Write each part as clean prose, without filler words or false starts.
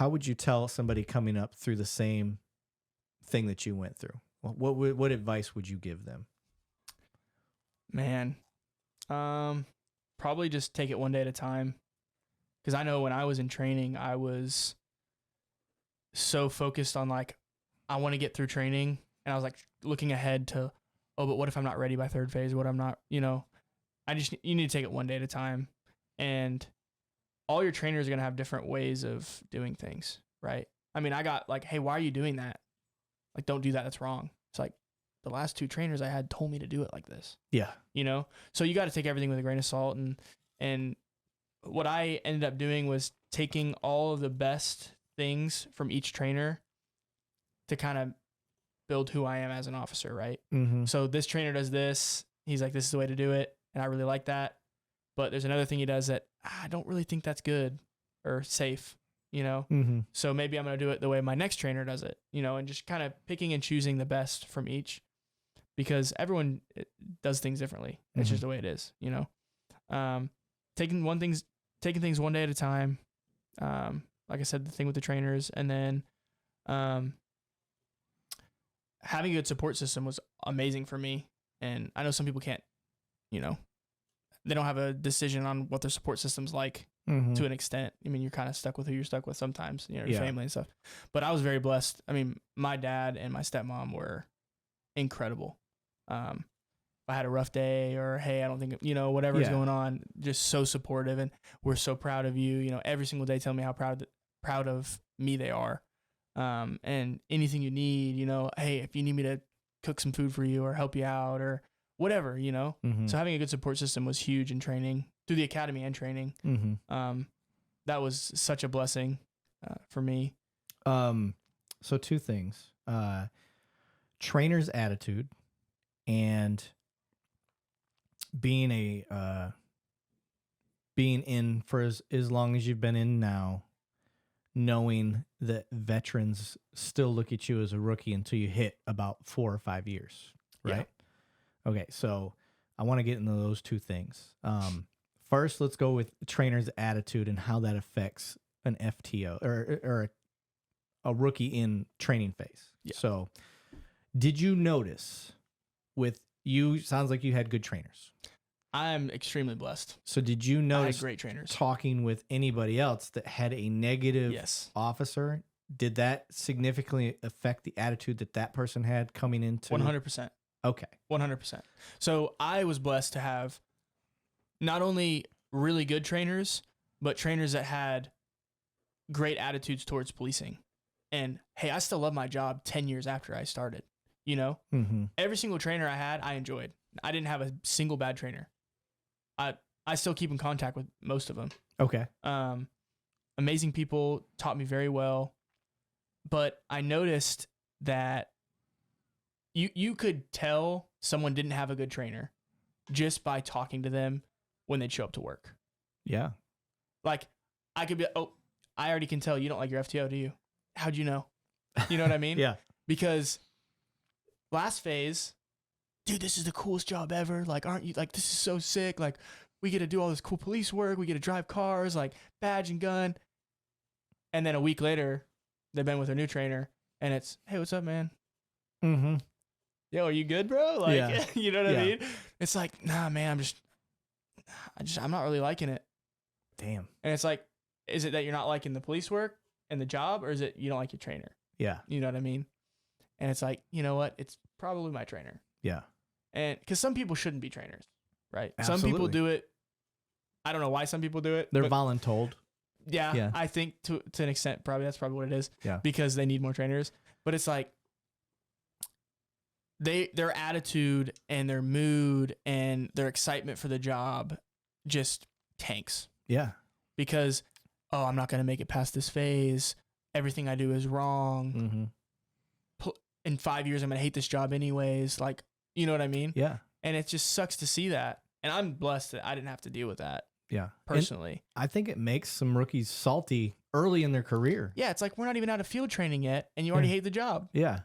how would you tell somebody coming up through the same thing that you went through? What advice would you give them? Man, probably just take it one day at a time. Because I know when I was in training, I was so focused on like, I want to get through training. And I was like looking ahead to, oh, but what if I'm not ready by third phase? What I'm not, you need to take it one day at a time. And all your trainers are going to have different ways of doing things, right? I mean, I got like, hey, why are you doing that? Like, don't do that. That's wrong. It's like the last 2 trainers I had told me to do it like this. Yeah. So you got to take everything with a grain of salt. And what I ended up doing was taking all of the best things from each trainer to kind of build who I am as an officer, right? Mm-hmm. So this trainer does this. He's like, this is the way to do it. And I really like that. But there's another thing he does that I don't really think that's good or safe, Mm-hmm. So maybe I'm going to do it the way my next trainer does it, and just kind of picking and choosing the best from each, because everyone does things differently. It's just the way it is, taking things one day at a time. Like I said, the thing with the trainers, and then having a good support system was amazing for me. And I know some people can't, they don't have a decision on what their support system's like to an extent. I mean, you're kind of stuck with who you're stuck with sometimes, your family and stuff. But I was very blessed. I mean, my dad and my stepmom were incredible. If I had a rough day or, hey, I don't think, whatever's going on, just so supportive. And we're so proud of you. Every single day tell me how proud of me they are. And anything you need, hey, if you need me to cook some food for you or help you out or whatever, So having a good support system was huge in training, through the academy and training. That was such a blessing for me. So 2 things. Trainer's attitude and being in for as long as you've been in now, knowing that veterans still look at you as a rookie until you hit about 4 or 5 years, right? Yeah. Okay, so I want to get into those 2 things. First, let's go with trainer's attitude and how that affects an FTO or a rookie in training phase. Yeah. So did you notice with you, sounds like you had good trainers. I'm extremely blessed. So did you notice, I had great trainers, talking with anybody else that had a negative officer, did that significantly affect the attitude that person had coming into? 100%. Okay. 100%. So I was blessed to have not only really good trainers, but trainers that had great attitudes towards policing. And hey, I still love my job 10 years after I started, Every single trainer I had, I enjoyed. I didn't have a single bad trainer. I still keep in contact with most of them. Okay. Amazing people, taught me very well. But I noticed that you could tell someone didn't have a good trainer just by talking to them when they'd show up to work. Yeah. Like, I could be, I already can tell you don't like your FTO, do you? How'd you know? You know what I mean? Yeah. Because last phase, dude, this is the coolest job ever. Like, aren't you, like, this is so sick. Like, we get to do all this cool police work. We get to drive cars, like badge and gun. And then a week later, they've been with their new trainer and it's, hey, what's up, man? Mm-hmm. Yo, are you good, bro? Like, yeah. You know what I mean? It's like, nah, man, I'm not really liking it. Damn. And it's like, is it that you're not liking the police work and the job, or is it you don't like your trainer? Yeah. You know what I mean? And it's like, you know what? It's probably my trainer. Yeah. And because some people shouldn't be trainers, right? Absolutely. Some people do it. I don't know why some people do it. They're voluntold. Yeah. I think to an extent, that's probably what it is. Yeah. Because they need more trainers. But it's like, their attitude and their mood and their excitement for the job just tanks. Yeah. Because, I'm not going to make it past this phase. Everything I do is wrong. Mm-hmm. In 5 years, I'm going to hate this job anyways. Like, you know what I mean? Yeah. And it just sucks to see that. And I'm blessed that I didn't have to deal with that. Yeah. Personally. And I think it makes some rookies salty early in their career. Yeah. It's like, we're not even out of field training yet, and you already hate the job. Yeah.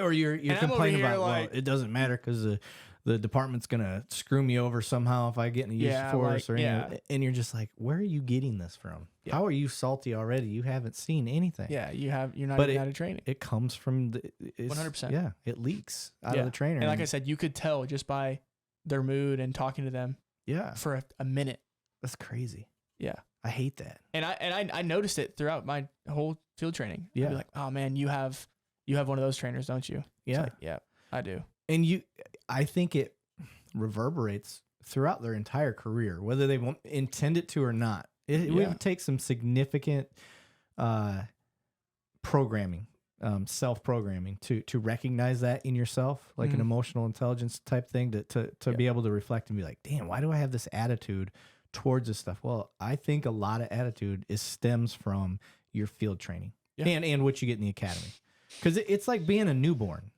Or you're complaining about, like, well, it doesn't matter because the department's gonna screw me over somehow if I get in a use of force or anything. And you're just like, where are you getting this from? Yeah. How are you salty already? You haven't seen anything. Yeah, you're not even out of training. It comes from 100%. Yeah, it leaks out of the trainer. And like I said, you could tell just by their mood and talking to them. Yeah, for a minute. That's crazy. Yeah, I hate that. And I noticed it throughout my whole field training. Yeah, I'd be like, oh man, you have one of those trainers, don't you? Yeah, like, yeah, I do. And I think it reverberates throughout their entire career, whether they intend it to or not. It would take some significant programming, self-programming to recognize that in yourself, like an emotional intelligence type thing to be able to reflect and be like, damn, why do I have this attitude towards this stuff? Well, I think a lot of attitude stems from your field training and what you get in the academy. Because it's like being a newborn.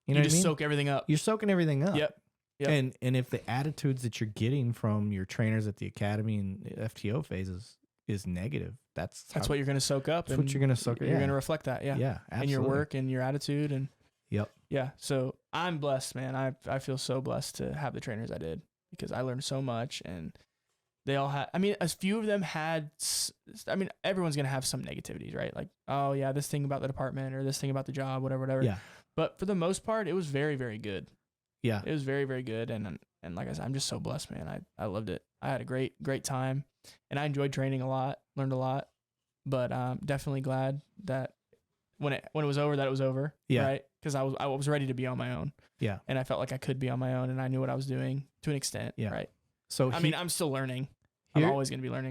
You know what I mean? Soak everything up. You're soaking everything up. Yep. And if the attitudes that you're getting from your trainers at the academy and FTO phases is negative, that's what you're going to soak up. That's what you're going to soak up. You're going to reflect that. Yeah. Yeah. Absolutely. In your work and your attitude. And yeah. So I'm blessed, man. I feel so blessed to have the trainers I did because I learned so much and they all had, I mean, a few of them had, I mean, everyone's going to have some negativities, right? Like, oh yeah, this thing about the department or this thing about the job, whatever. Yeah. But for the most part, it was very, very good. Yeah. It was very, very good. And like I said, I'm just so blessed, man. I loved it. I had a great time and I enjoyed training a lot, learned a lot, but definitely glad that when it was over, that it was over. Yeah. Right. Cause I was ready to be on my own. Yeah. And I felt like I could be on my own and I knew what I was doing to an extent. Yeah. Right. So I mean, I'm still learning. I'm always going to be learning.